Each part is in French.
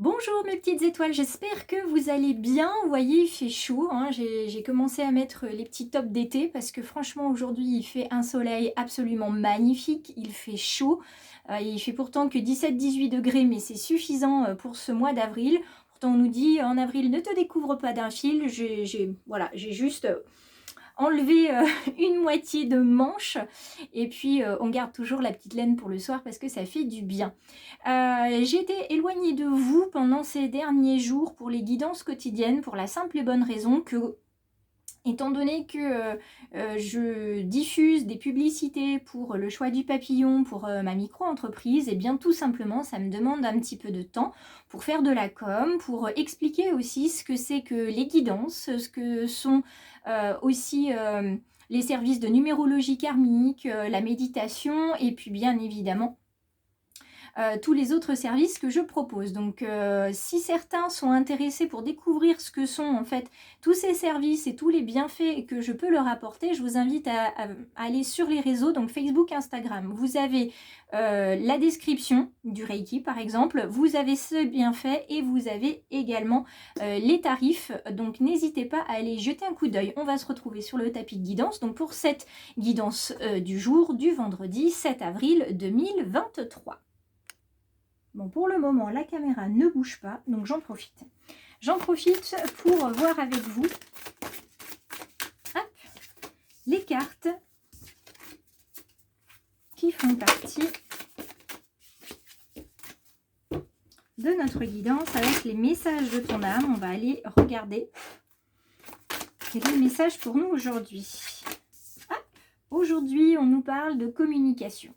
Bonjour mes petites étoiles, j'espère que vous allez bien. Vous voyez, il fait chaud, hein. J'ai commencé à mettre les petits tops d'été parce que franchement aujourd'hui il fait un soleil absolument magnifique, il fait chaud. Il fait pourtant que 17-18 degrés mais c'est suffisant pour ce mois d'avril. Pourtant on nous dit en avril ne te découvre pas d'un fil. J'ai juste enlever une moitié de manche et puis on garde toujours la petite laine pour le soir parce que ça fait du bien. J'ai été éloignée de vous pendant ces derniers jours pour les guidances quotidiennes pour la simple et bonne raison que étant donné que je diffuse des publicités pour le choix du papillon, pour ma micro-entreprise, et bien tout simplement ça me demande un petit peu de temps pour faire de la com, pour expliquer aussi ce que c'est que les guidances, ce que sont aussi les services de numérologie karmique, la méditation et puis bien évidemment tous les autres services que je propose. Donc si certains sont intéressés pour découvrir ce que sont en fait tous ces services et tous les bienfaits que je peux leur apporter, je vous invite à aller sur les réseaux, donc Facebook, Instagram. Vous avez la description du Reiki par exemple, vous avez ce bienfait et vous avez également les tarifs. Donc n'hésitez pas à aller jeter un coup d'œil. On va se retrouver sur le tapis de guidance, donc pour cette guidance du jour du vendredi 7 avril 2023. Bon, pour le moment, la caméra ne bouge pas, donc j'en profite. J'en profite pour voir avec vous les cartes qui font partie de notre guidance avec les messages de ton âme. On va aller regarder quel est le message pour nous aujourd'hui. Aujourd'hui, on nous parle de communication.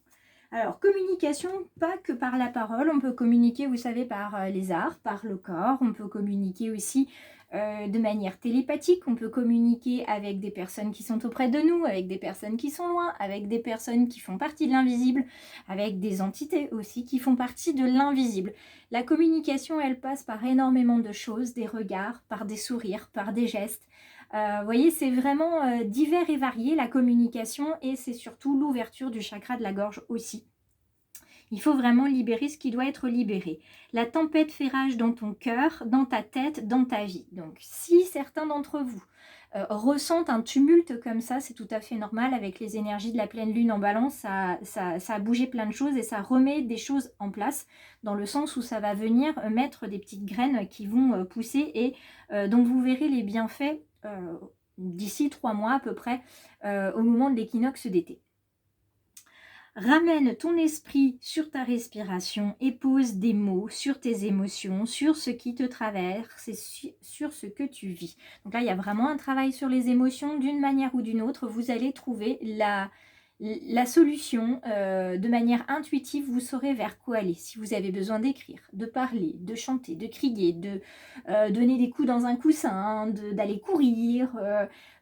Alors, communication, pas que par la parole, on peut communiquer, vous savez, par les arts, par le corps, on peut communiquer aussi de manière télépathique, on peut communiquer avec des personnes qui sont auprès de nous, avec des personnes qui sont loin, avec des personnes qui font partie de l'invisible, avec des entités aussi qui font partie de l'invisible. La communication, elle passe par énormément de choses, des regards, par des sourires, par des gestes. Vous voyez, c'est vraiment divers et varié la communication et c'est surtout l'ouverture du chakra de la gorge aussi. Il faut vraiment libérer ce qui doit être libéré. La tempête fait rage dans ton cœur, dans ta tête, dans ta vie. Donc si certains d'entre vous ressentent un tumulte comme ça, c'est tout à fait normal. Avec les énergies de la pleine lune en balance, ça a bougé plein de choses et ça remet des choses en place dans le sens où ça va venir mettre des petites graines qui vont pousser et dont vous verrez les bienfaits d'ici 3 mois à peu près au moment de l'équinoxe d'été. Ramène ton esprit sur ta respiration et pose des mots sur tes émotions, sur ce qui te traverse et sur ce que tu vis. Donc là, il y a vraiment un travail sur les émotions d'une manière ou d'une autre. Vous allez trouver la solution de manière intuitive. Vous saurez vers quoi aller. Si vous avez besoin d'écrire, de parler, de chanter, de crier, de donner des coups dans un coussin, d'aller courir,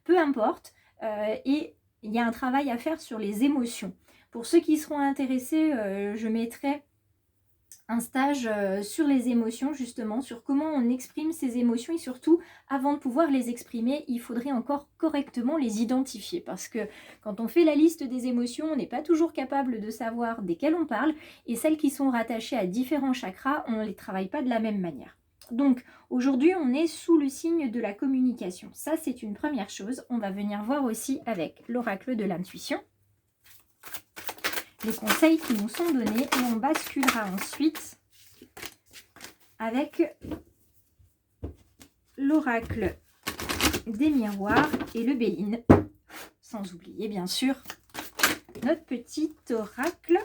peu importe. Et il y a un travail à faire sur les émotions. Pour ceux qui seront intéressés, je mettrai un stage sur les émotions, justement, sur comment on exprime ses émotions et surtout, avant de pouvoir les exprimer, il faudrait encore correctement les identifier. Parce que quand on fait la liste des émotions, on n'est pas toujours capable de savoir desquelles on parle et celles qui sont rattachées à différents chakras, on ne les travaille pas de la même manière. Donc aujourd'hui, on est sous le signe de la communication. Ça, c'est une première chose. On va venir voir aussi avec l'oracle de l'intuition les conseils qui nous sont donnés et on basculera ensuite avec l'oracle des miroirs et le Béline, sans oublier bien sûr notre petit oracle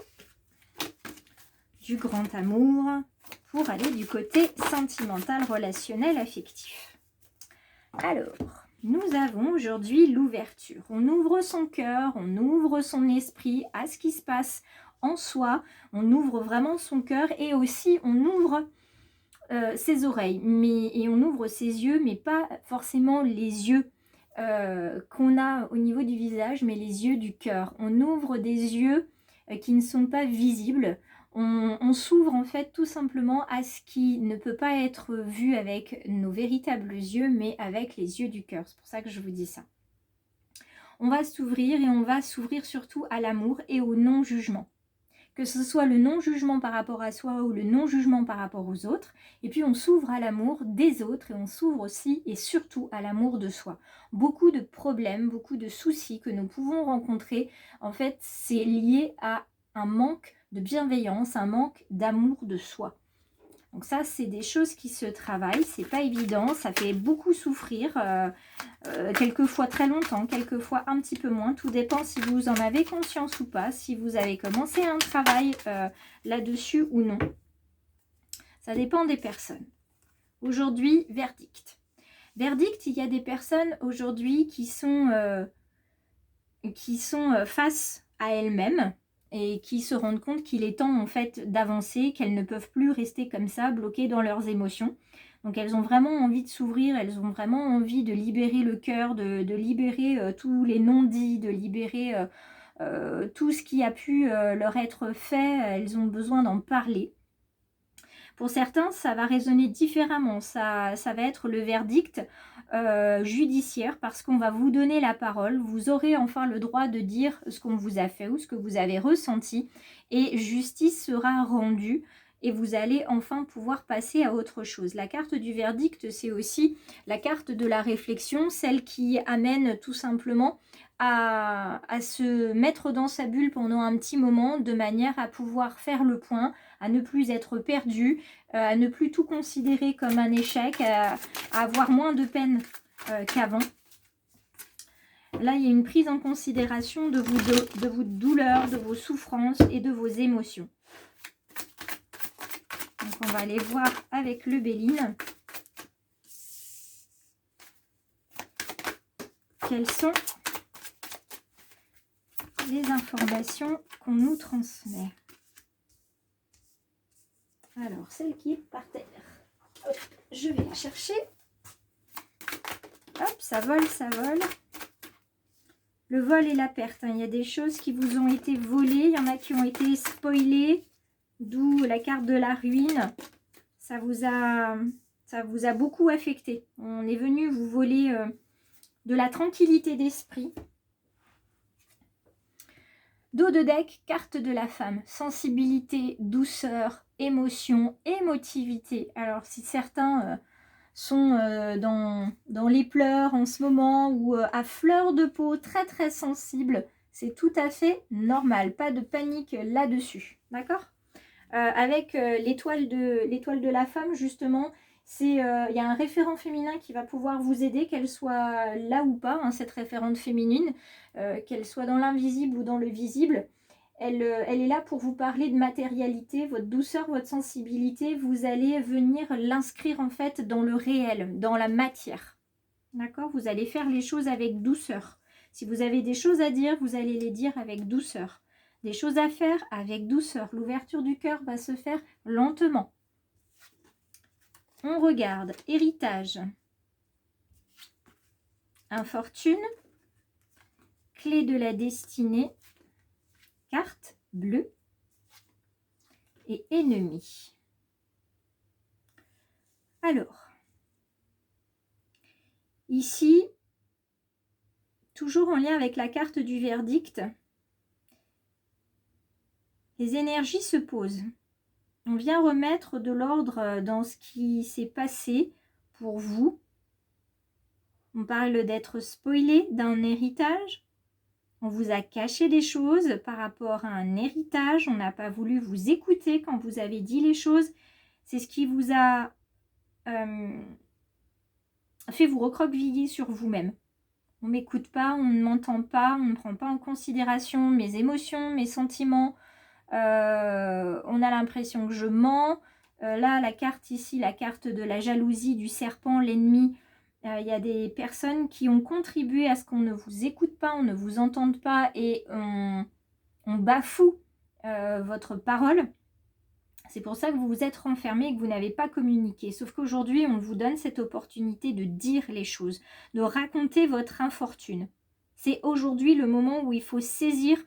du grand amour pour aller du côté sentimental, relationnel, affectif. Alors, nous avons aujourd'hui l'ouverture. On ouvre son cœur, on ouvre son esprit à ce qui se passe en soi. On ouvre vraiment son cœur et aussi on ouvre ses oreilles et on ouvre ses yeux, mais pas forcément les yeux qu'on a au niveau du visage, mais les yeux du cœur. On ouvre des yeux qui ne sont pas visibles. On s'ouvre en fait tout simplement à ce qui ne peut pas être vu avec nos véritables yeux, mais avec les yeux du cœur. C'est pour ça que je vous dis ça. On va s'ouvrir et on va s'ouvrir surtout à l'amour et au non-jugement. que ce soit le non-jugement par rapport à soi ou le non-jugement par rapport aux autres. Et puis on s'ouvre à l'amour des autres et on s'ouvre aussi et surtout à l'amour de soi. Beaucoup de problèmes, beaucoup de soucis que nous pouvons rencontrer, en fait, c'est lié à un manque de bienveillance, un manque d'amour de soi. Donc ça, c'est des choses qui se travaillent, c'est pas évident, ça fait beaucoup souffrir, quelquefois très longtemps, quelquefois un petit peu moins, tout dépend si vous en avez conscience ou pas, si vous avez commencé un travail là-dessus ou non. Ça dépend des personnes. Aujourd'hui, verdict. Verdict, il y a des personnes aujourd'hui qui sont face à elles-mêmes, et qui se rendent compte qu'il est temps en fait d'avancer, qu'elles ne peuvent plus rester comme ça, bloquées dans leurs émotions. Donc elles ont vraiment envie de s'ouvrir, elles ont vraiment envie de libérer le cœur, de libérer tous les non-dits, de libérer tout ce qui a pu leur être fait, elles ont besoin d'en parler. Pour certains, ça va résonner différemment, ça va être le verdict judiciaire parce qu'on va vous donner la parole, vous aurez enfin le droit de dire ce qu'on vous a fait ou ce que vous avez ressenti et justice sera rendue et vous allez enfin pouvoir passer à autre chose. La carte du verdict, c'est aussi la carte de la réflexion, celle qui amène tout simplement à se mettre dans sa bulle pendant un petit moment de manière à pouvoir faire le point, à ne plus être perdu, à ne plus tout considérer comme un échec, à avoir moins de peine qu'avant. Là, il y a une prise en considération de vos douleurs, de vos souffrances et de vos émotions. Donc, on va aller voir avec le Béline quelles sont les informations qu'on nous transmet. Alors, celle qui est par terre. Hop, je vais la chercher. Hop, ça vole, ça vole. Le vol et la perte. Hein. Il y a des choses qui vous ont été volées. Il y en a qui ont été spoilées. D'où la carte de la ruine. Ça vous a beaucoup affecté. On est venu vous voler de la tranquillité d'esprit. Dos de deck, carte de la femme. Sensibilité, douceur, émotion, émotivité. Alors si certains sont dans les pleurs en ce moment ou à fleur de peau, très très sensibles, c'est tout à fait normal. Pas de panique là-dessus. D'accord ? Avec l'étoile de la femme, justement, il y a un référent féminin qui va pouvoir vous aider, qu'elle soit là ou pas, hein, cette référente féminine, qu'elle soit dans l'invisible ou dans le visible. Elle est là pour vous parler de matérialité, votre douceur, votre sensibilité. Vous allez venir l'inscrire en fait dans le réel, dans la matière. D'accord ? Vous allez faire les choses avec douceur. Si vous avez des choses à dire, vous allez les dire avec douceur. Des choses à faire avec douceur. L'ouverture du cœur va se faire lentement. On regarde héritage, infortune, clé de la destinée, carte bleue et ennemi. Alors, ici, toujours en lien avec la carte du verdict, les énergies se posent. On vient remettre de l'ordre dans ce qui s'est passé pour vous. On parle d'être spoilé d'un héritage. On vous a caché des choses par rapport à un héritage. On n'a pas voulu vous écouter quand vous avez dit les choses. C'est ce qui vous a fait vous recroqueviller sur vous-même. On ne m'écoute pas, on ne m'entend pas, on ne prend pas en considération mes émotions, mes sentiments. On a l'impression que je mens. Là, la carte ici, la carte de la jalousie, du serpent, l'ennemi. Il y a des personnes qui ont contribué à ce qu'on ne vous écoute pas, on ne vous entende pas et on bafoue votre parole. C'est pour ça que vous vous êtes renfermé et que vous n'avez pas communiqué. Sauf qu'aujourd'hui, on vous donne cette opportunité de dire les choses, de raconter votre infortune. C'est aujourd'hui le moment où il faut saisir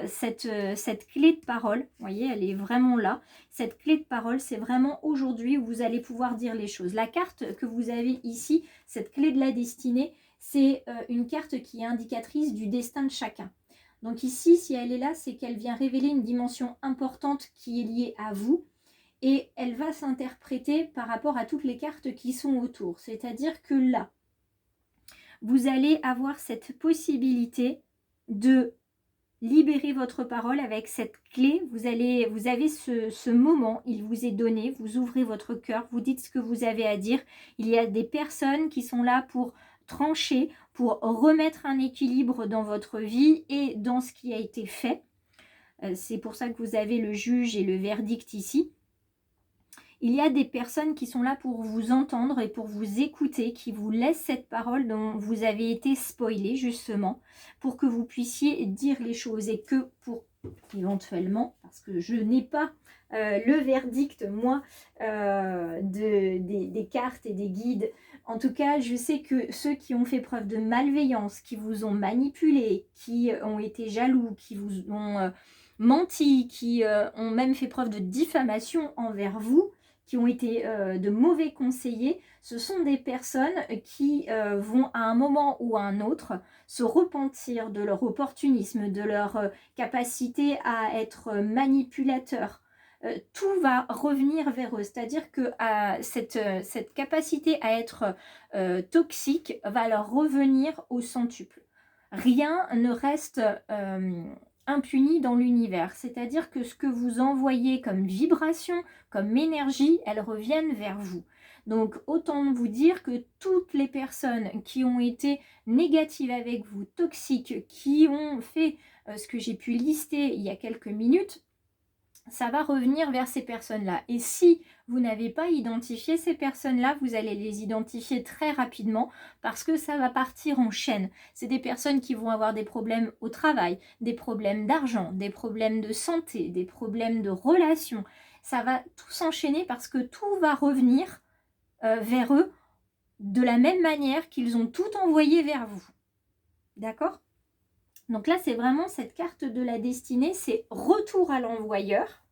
cette clé de parole. Vous voyez, elle est vraiment là. Cette clé de parole, c'est vraiment aujourd'hui où vous allez pouvoir dire les choses. La carte que vous avez ici, cette clé de la destinée, c'est une carte qui est indicatrice du destin de chacun. Donc ici, si elle est là, c'est qu'elle vient révéler une dimension importante qui est liée à vous et elle va s'interpréter par rapport à toutes les cartes qui sont autour. C'est-à-dire que là, vous allez avoir cette possibilité de libérer votre parole avec cette clé. Vous avez ce moment, il vous est donné, vous ouvrez votre cœur, vous dites ce que vous avez à dire. Il y a des personnes qui sont là pour trancher, pour remettre un équilibre dans votre vie et dans ce qui a été fait. C'est pour ça que vous avez le juge et le verdict ici. Il y a des personnes qui sont là pour vous entendre et pour vous écouter, qui vous laissent cette parole dont vous avez été spoilé justement, pour que vous puissiez dire les choses et que pour éventuellement, parce que je n'ai pas le verdict moi des cartes et des guides, en tout cas je sais que ceux qui ont fait preuve de malveillance, qui vous ont manipulé, qui ont été jaloux, qui vous ont menti, qui ont même fait preuve de diffamation envers vous, qui ont été de mauvais conseillers, ce sont des personnes qui vont à un moment ou à un autre se repentir de leur opportunisme, de leur capacité à être manipulateur. Tout va revenir vers eux, c'est-à-dire que cette capacité à être toxique va leur revenir au centuple. Rien ne reste impuni dans l'univers, c'est-à-dire que ce que vous envoyez comme vibration, comme énergie, elles reviennent vers vous. Donc autant vous dire que toutes les personnes qui ont été négatives avec vous, toxiques, qui ont fait ce que j'ai pu lister il y a quelques minutes, ça va revenir vers ces personnes-là. Et si vous n'avez pas identifié ces personnes-là, vous allez les identifier très rapidement parce que ça va partir en chaîne. C'est des personnes qui vont avoir des problèmes au travail, des problèmes d'argent, des problèmes de santé, des problèmes de relations. Ça va tout s'enchaîner parce que tout va revenir vers eux de la même manière qu'ils ont tout envoyé vers vous. D'accord ? Donc là, c'est vraiment cette carte de la destinée, c'est retour à l'envoyeur.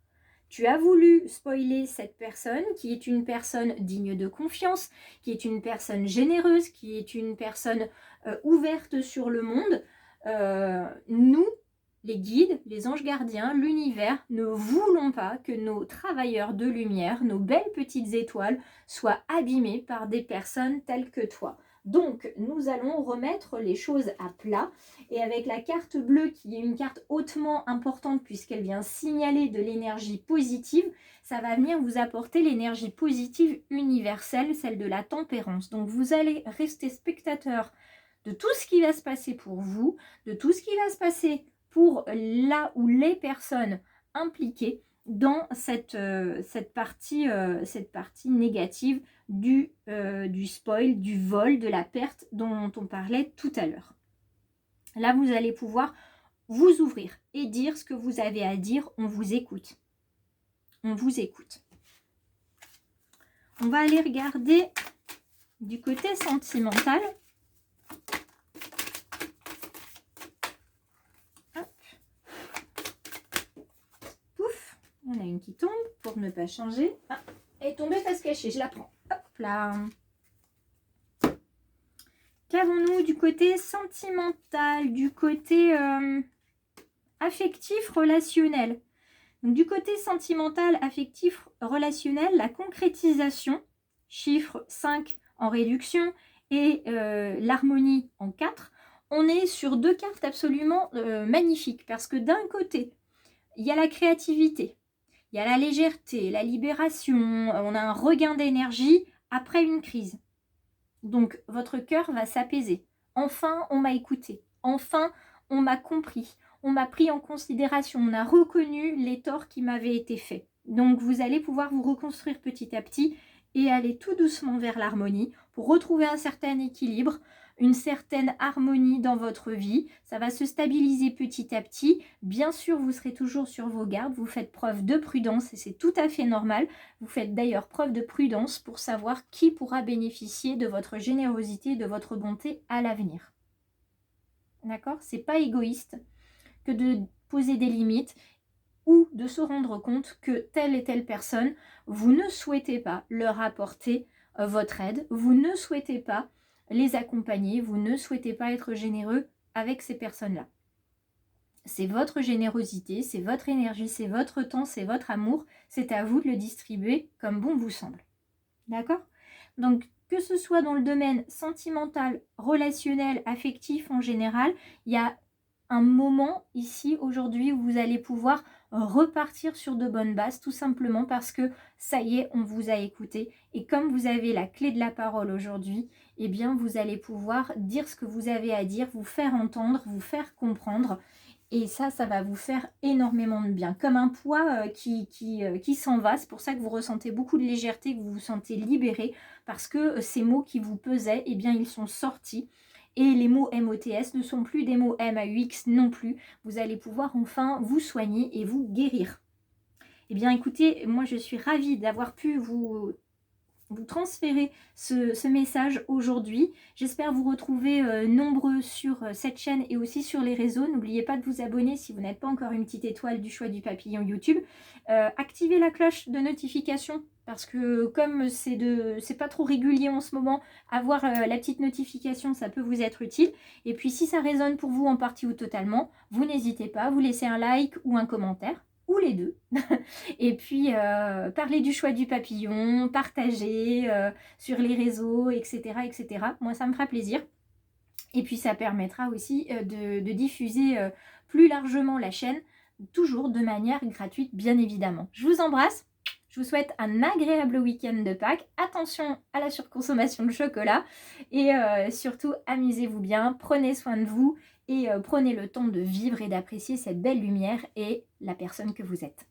Tu as voulu spoiler cette personne qui est une personne digne de confiance, qui est une personne généreuse, qui est une personne ouverte sur le monde. Nous, les guides, les anges gardiens, l'univers, ne voulons pas que nos travailleurs de lumière, nos belles petites étoiles, soient abîmés par des personnes telles que toi. Donc, nous allons remettre les choses à plat. Et avec la carte bleue, qui est une carte hautement importante puisqu'elle vient signaler de l'énergie positive, ça va venir vous apporter l'énergie positive universelle, celle de la tempérance. Donc, vous allez rester spectateur de tout ce qui va se passer pour vous, de tout ce qui va se passer pour là ou les personnes impliquées dans cette partie négative du spoil, du vol, de la perte dont on parlait tout à l'heure. Là, vous allez pouvoir vous ouvrir et dire ce que vous avez à dire. On vous écoute. On vous écoute. On va aller regarder du côté sentimental. Hop. Pouf. On a une qui tombe pour ne pas changer. Ah, elle est tombée face cachée. Je la prends. Hop là. Qu'avons-nous du côté sentimental, du côté affectif, relationnel? Donc, du côté sentimental, affectif, relationnel, la concrétisation, chiffre 5 en réduction et l'harmonie en 4, on est sur deux cartes absolument magnifiques parce que d'un côté, il y a la créativité, il y a la légèreté, la libération, on a un regain d'énergie après une crise. Donc, votre cœur va s'apaiser. Enfin, on m'a écouté. Enfin, on m'a compris. On m'a pris en considération. On a reconnu les torts qui m'avaient été faits. Donc, vous allez pouvoir vous reconstruire petit à petit et aller tout doucement vers l'harmonie pour retrouver un certain équilibre, une certaine harmonie dans votre vie. Ça va se stabiliser petit à petit. Bien sûr, vous serez toujours sur vos gardes. Vous faites preuve de prudence et c'est tout à fait normal. Vous faites d'ailleurs preuve de prudence pour savoir qui pourra bénéficier de votre générosité et de votre bonté à l'avenir. D'accord ? C'est pas égoïste que de poser des limites ou de se rendre compte que telle et telle personne, vous ne souhaitez pas leur apporter votre aide, vous ne souhaitez pas les accompagner, vous ne souhaitez pas être généreux avec ces personnes-là. C'est votre générosité, c'est votre énergie, c'est votre temps, c'est votre amour. C'est à vous de le distribuer comme bon vous semble. D'accord? Donc, que ce soit dans le domaine sentimental, relationnel, affectif en général, il y a un moment ici, aujourd'hui, où vous allez pouvoir repartir sur de bonnes bases, tout simplement parce que ça y est, on vous a écouté. Et comme vous avez la clé de la parole aujourd'hui, eh bien, vous allez pouvoir dire ce que vous avez à dire, vous faire entendre, vous faire comprendre. Et ça va vous faire énormément de bien. Comme un poids qui s'en va. C'est pour ça que vous ressentez beaucoup de légèreté, que vous vous sentez libéré. Parce que ces mots qui vous pesaient, eh bien, ils sont sortis. Et les mots MOTS ne sont plus des mots MAUX non plus. Vous allez pouvoir enfin vous soigner et vous guérir. Eh bien, écoutez, moi, je suis ravie d'avoir pu vous transférer ce message aujourd'hui. J'espère vous retrouver nombreux sur cette chaîne et aussi sur les réseaux. N'oubliez pas de vous abonner si vous n'êtes pas encore une petite étoile du choix du papillon YouTube. Activez la cloche de notification parce que comme c'est pas trop régulier en ce moment, avoir la petite notification, ça peut vous être utile. Et puis si ça résonne pour vous en partie ou totalement, vous n'hésitez pas, vous laissez un like ou un commentaire, ou les deux. Et puis, parler du choix du papillon, partager sur les réseaux, etc., etc. Moi, ça me fera plaisir. Et puis, ça permettra aussi de diffuser plus largement la chaîne, toujours de manière gratuite, bien évidemment. Je vous embrasse. Je vous souhaite un agréable week-end de Pâques. Attention à la surconsommation de chocolat. Et surtout, amusez-vous bien, prenez soin de vous et prenez le temps de vivre et d'apprécier cette belle lumière et la personne que vous êtes.